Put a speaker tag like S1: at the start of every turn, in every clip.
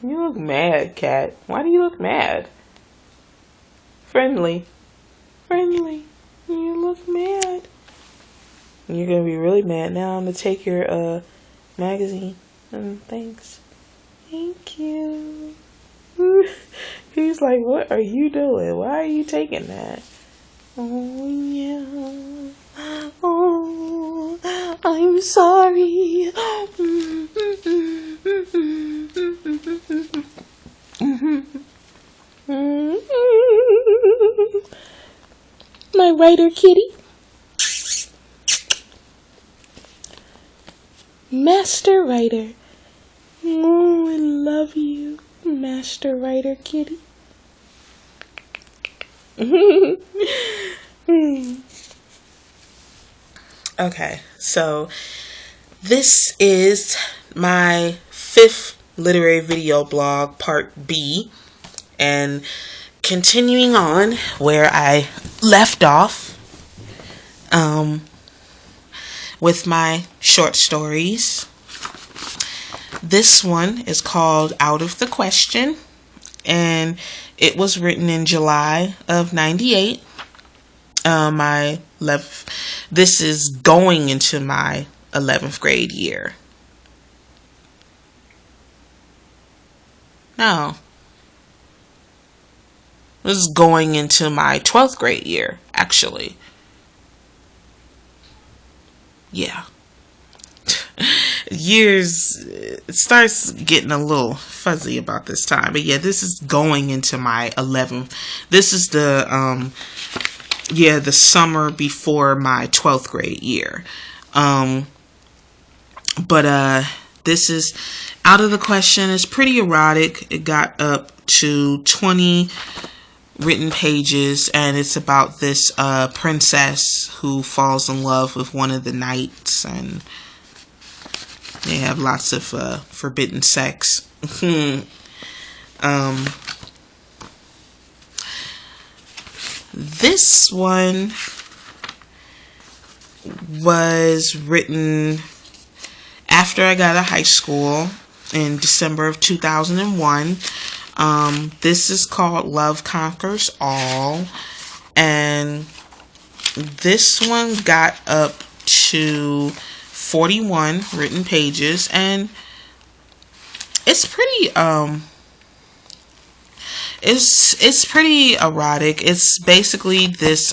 S1: You look mad, cat. Why do you look mad? Friendly. Friendly. You look mad. You're gonna be really mad now. I'm gonna take your magazine. Thanks. Thank you. He's like, what are you doing? Why are you taking that? Oh yeah. Oh, I'm sorry. My writer kitty. Master writer. Oh, I love you, Master writer kitty. Okay, so this is my 5th literary video blog, part B, and continuing on where I left off with my short stories. This one is called Out of the Question, and it was written in July of 98. This is going into my 11th grade year. No. This is going into my 12th grade year, actually. Yeah. Years, it starts getting a little fuzzy about this time. But yeah, this is going into my 11th. This is the summer before my 12th grade year. This is Out of the Question. It's pretty erotic. It got up to 20 written pages, and it's about this princess who falls in love with one of the knights, and they have lots of forbidden sex. This one was written after I got out of high school in December of 2001. This is called Love Conquers All, and this one got up to 41 written pages, and it's pretty it's pretty erotic. It's basically this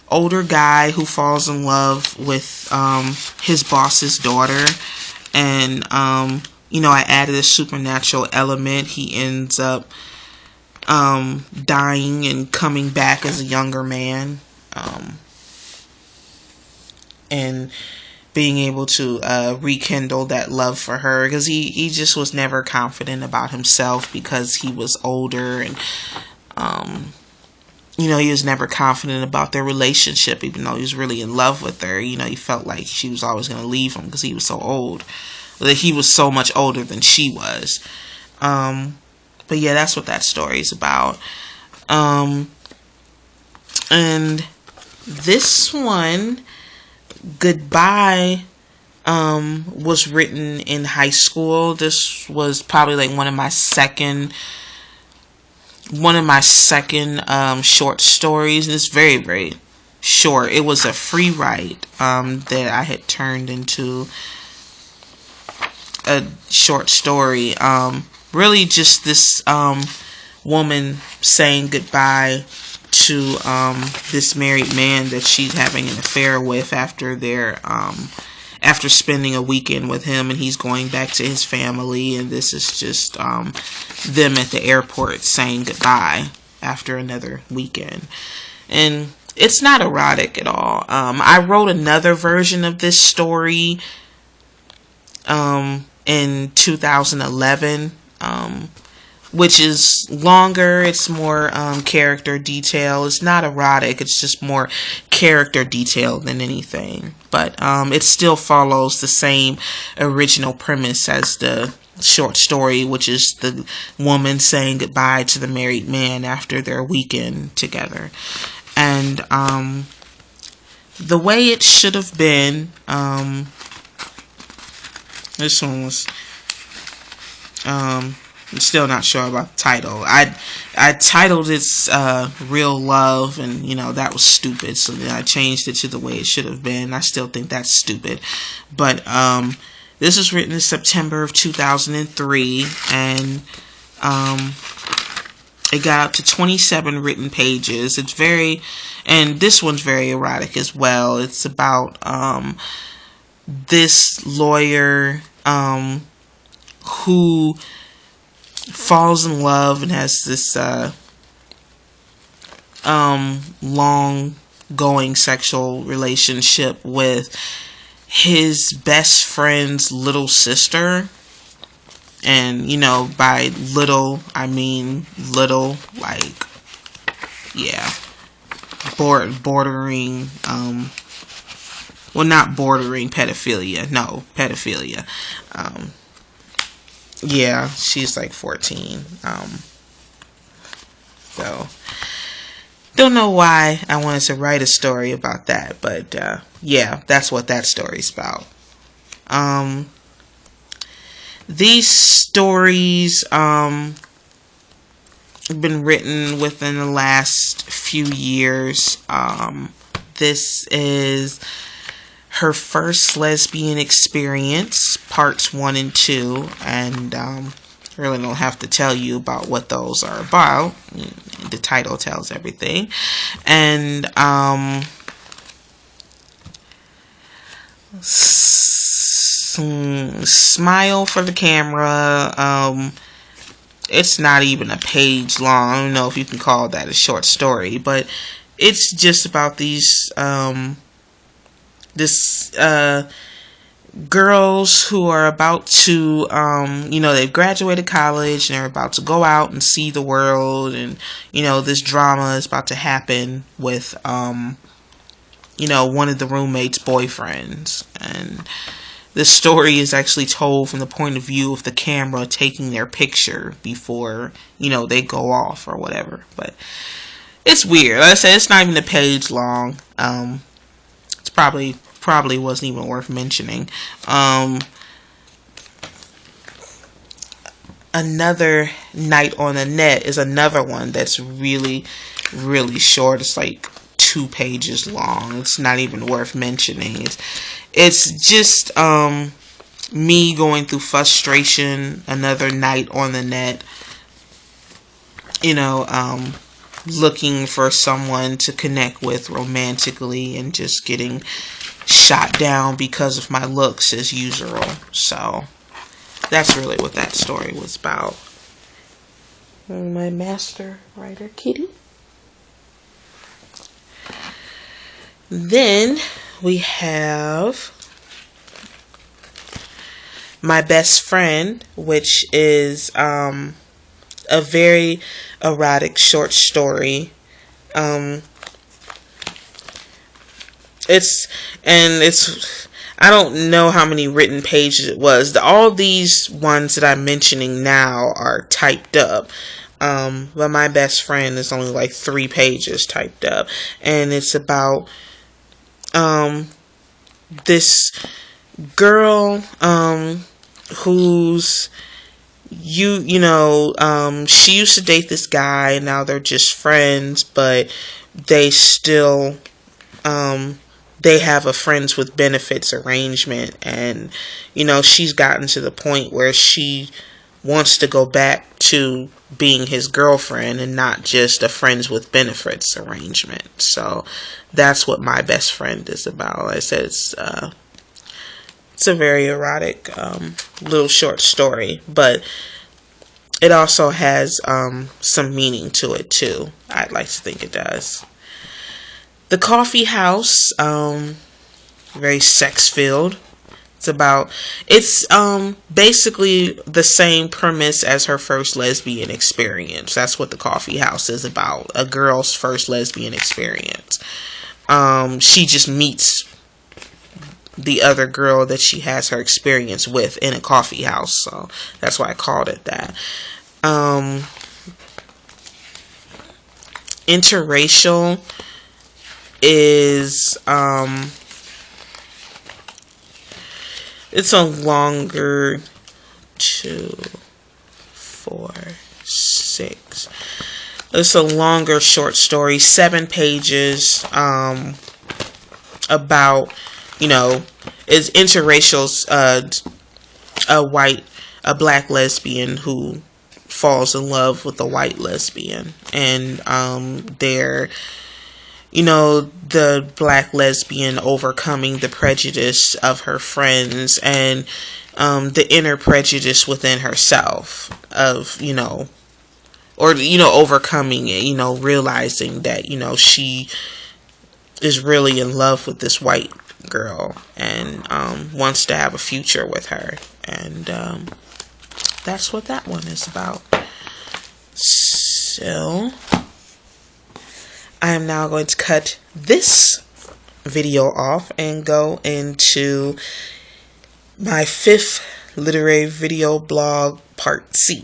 S1: older guy who falls in love with his boss's daughter, and I added a supernatural element. He ends up dying and coming back as a younger man, and being able to rekindle that love for her, because he just was never confident about himself because he was older, and he was never confident about their relationship, even though he was really in love with her. He felt like she was always going to leave him because he was so old, that he was so much older than she was. But yeah, that's what that story is about. And this one, Goodbye, was written in high school. This was probably like one of my second short stories. It's very, very short. It was a free write that I had turned into a short story. Really just this woman saying goodbye to this married man that she's having an affair with after spending a weekend with him, and he's going back to his family, and this is just them at the airport saying goodbye after another weekend. And it's not erotic at all. I wrote another version of this story in 2011, which is longer. It's more character detail. It's not erotic. It's just more character detail than anything. But it still follows the same original premise as the short story, which is the woman saying goodbye to the married man after their weekend together. And the way it should have been, this one was I'm still not sure about the title. I titled it Real Love, and you know that was stupid, so then I changed it to the way it should have been. I still think that's stupid. But this was written in September of 2003, and it got up to 27 written pages. It's very, and this one's very erotic as well. It's about this lawyer who falls in love and has this long going sexual relationship with his best friend's little sister. And you know, by little I mean little, like, yeah, bordering well, not bordering pedophilia, no, pedophilia. Yeah, she's like 14. So don't know why I wanted to write a story about that, but yeah, that's what that story's about. These stories have been written within the last few years. This is her first lesbian experience, parts 1 and 2, and really don't have to tell you about what those are about. The title tells everything. And smile for the camera. It's not even a page long. I don't know if you can call that a short story, but it's just about these girls who are about to you know, they've graduated college and they're about to go out and see the world, and you know, this drama is about to happen with you know, one of the roommate's boyfriends. And the story is actually told from the point of view of the camera taking their picture before, you know, they go off or whatever. But it's weird. Like I said, it's not even a page long. It's probably wasn't even worth mentioning. Another Night on the Net is another one that's really, really short. It's like 2 pages long. It's not even worth mentioning. It's just me going through frustration. Another night on the net. You know, looking for someone to connect with romantically and just getting shot down because of my looks as usual. So that's really what that story was about. My master writer kitty. Then we have My Best Friend, which is a very erotic short story. It's I don't know how many written pages it was. All these ones that I'm mentioning now are typed up. But My Best Friend is only like 3 pages typed up. And it's about this girl who's you know, she used to date this guy, and now they're just friends, but they still they have a friends with benefits arrangement. And you know, she's gotten to the point where she wants to go back to being his girlfriend and not just a friends with benefits arrangement. So that's what My Best Friend is about. Like I said, it's a very erotic little short story, but it also has some meaning to it too. I'd like to think it does. The Coffee House, very sex filled. It's basically the same premise as her first lesbian experience. That's what The Coffee House is about. A girl's first lesbian experience. She just meets the other girl that she has her experience with in a coffee house. So that's why I called it that. Interracial is it's a longer 2, 4, 6. It's a longer short story, 7 pages, about, you know, it's interracial, a black lesbian who falls in love with a white lesbian, and they're, you know, the black lesbian overcoming the prejudice of her friends and the inner prejudice within herself of, you know, or, you know, overcoming it, you know, realizing that, you know, she is really in love with this white girl and wants to have a future with her. And that's what that one is about. So I am now going to cut this video off and go into my 5th literary video blog part C.